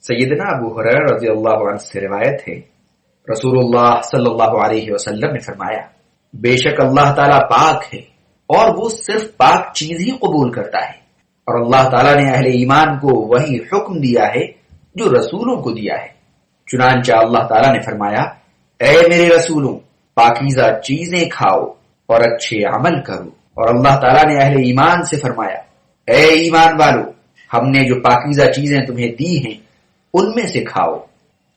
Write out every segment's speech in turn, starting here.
سیدنا ابو ہریرہ رضی اللہ عنہ سے روایت ہے، رسول اللہ صلی اللہ علیہ وسلم نے فرمایا، بے شک اللہ تعالیٰ پاک ہے اور وہ صرف پاک چیز ہی قبول کرتا ہے، اور اللہ تعالیٰ نے اہل ایمان کو وہی حکم دیا ہے جو رسولوں کو دیا ہے۔ چنانچہ اللہ تعالیٰ نے فرمایا، اے میرے رسولوں، پاکیزہ چیزیں کھاؤ اور اچھے عمل کرو، اور اللہ تعالیٰ نے اہل ایمان سے فرمایا، اے ایمان والو، ہم نے جو پاکیزہ چیزیں تمہیں دی ہیں ان میں سے کھاؤ۔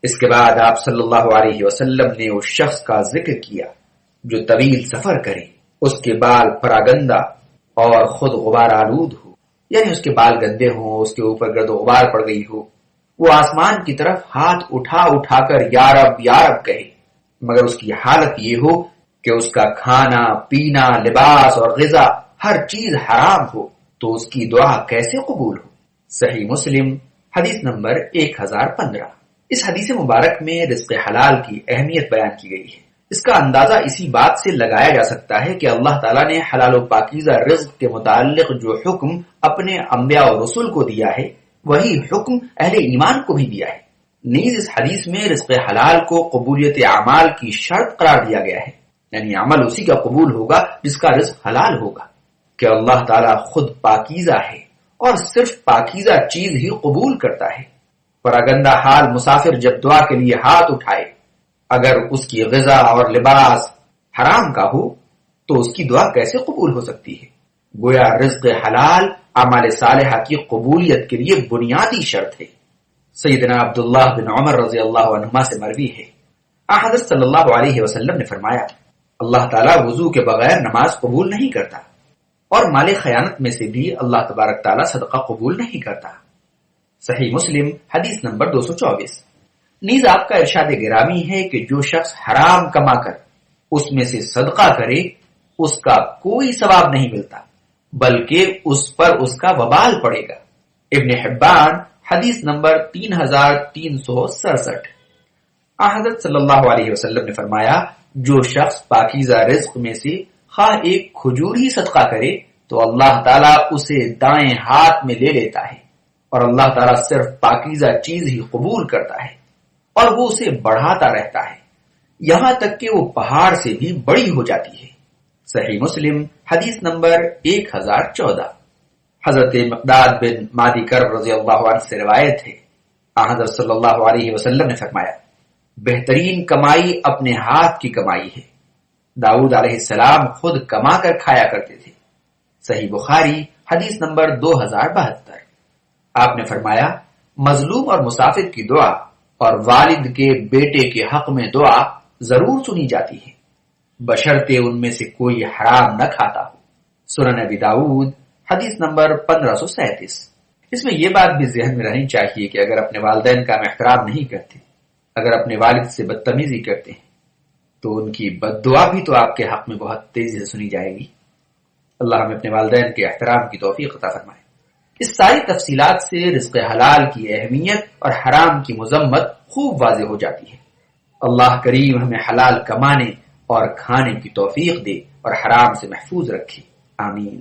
اس کے بعد آپ صلی اللہ علیہ وسلم نے اس شخص کا ذکر کیا جو طویل سفر کرے، اس کے بال پراگندہ اور خود غبار آلود ہو، یعنی اس کے بال گندے ہوں، اس کے اوپر گرد و غبار پڑ گئی ہو، وہ آسمان کی طرف ہاتھ اٹھا اٹھا کر یا رب یا رب کہے، مگر اس کی حالت یہ ہو کہ اس کا کھانا پینا لباس اور غذا ہر چیز حرام ہو، تو اس کی دعا کیسے قبول ہو؟ صحیح مسلم حدیث نمبر 1015۔ اس حدیث مبارک میں رزق حلال کی اہمیت بیان کی گئی ہے۔ اس کا اندازہ اسی بات سے لگایا جا سکتا ہے کہ اللہ تعالیٰ نے حلال و پاکیزہ رزق کے متعلق جو حکم اپنے انبیاء اور رسول کو دیا ہے وہی حکم اہل ایمان کو بھی دیا ہے۔ نیز اس حدیث میں رزق حلال کو قبولیت اعمال کی شرط قرار دیا گیا ہے، یعنی عمل اسی کا قبول ہوگا جس کا رزق حلال ہوگا، کہ اللہ تعالیٰ خود پاکیزہ ہے اور صرف پاکیزہ چیز ہی قبول کرتا ہے۔ پراگندہ حال مسافر جب دعا کے لیے ہاتھ اٹھائے، اگر اس کی غذا اور لباس حرام کا ہو تو اس کی دعا کیسے قبول ہو سکتی ہے؟ گویا رزق حلال اعمال صالحہ کی قبولیت کے لیے بنیادی شرط ہے۔ سیدنا عبداللہ بن عمر رضی اللہ عنہما سے مروی ہے، حضرت صلی اللہ علیہ وسلم نے فرمایا، اللہ تعالیٰ وضو کے بغیر نماز قبول نہیں کرتا، اور مال خیانت میں سے بھی اللہ تبارک تعالیٰ صدقہ قبول نہیں کرتا۔ صحیح مسلم حدیث نمبر 224۔ نیز آپ کا ارشاد گرامی ہے کہ جو شخص حرام کما کر اس میں سے صدقہ کرے اس کا کوئی ثواب نہیں ملتا، بلکہ اس پر اس کا وبال پڑے گا۔ ابن حبان حدیث نمبر 3367۔ حضرت صلی اللہ علیہ وسلم نے فرمایا، جو شخص پاکیزہ رزق میں سے خواہ ایک کھجور ہی صدقہ کرے تو اللہ تعالیٰ اسے دائیں ہاتھ میں لے لیتا ہے، اور اللہ تعالیٰ صرف پاکیزہ چیز ہی قبول کرتا ہے، اور وہ اسے بڑھاتا رہتا ہے یہاں تک کہ وہ پہاڑ سے بھی بڑی ہو جاتی ہے۔ صحیح مسلم حدیث نمبر 1014۔ حضرت مقداد بن مادی کرب رضی اللہ عنہ سے روایت ہے، حضرت صلی اللہ علیہ وسلم نے فرمایا، بہترین کمائی اپنے ہاتھ کی کمائی ہے۔ داؤد علیہ السلام خود کما کر کھایا کرتے تھے۔ صحیح بخاری حدیث نمبر 2072۔ آپ نے فرمایا، مظلوم اور مسافر کی دعا اور والد کے بیٹے کے حق میں دعا ضرور سنی جاتی ہے، بشرطے ان میں سے کوئی حرام نہ کھاتا ہو۔ سنن ابی داؤد حدیث نمبر 1537۔ اس میں یہ بات بھی ذہن میں رہنی چاہیے کہ اگر اپنے والدین کا ہم احترام نہیں کرتے، اگر اپنے والد سے بدتمیزی کرتے ہیں تو ان کی بد دعا بھی تو آپ کے حق میں بہت تیزی سے سنی جائے گی۔ اللہ ہمیں اپنے والدین کے احترام کی توفیق عطا فرمائے۔ اس ساری تفصیلات سے رزق حلال کی اہمیت اور حرام کی مذمت خوب واضح ہو جاتی ہے۔ اللہ کریم ہمیں حلال کمانے اور کھانے کی توفیق دے اور حرام سے محفوظ رکھے، آمین۔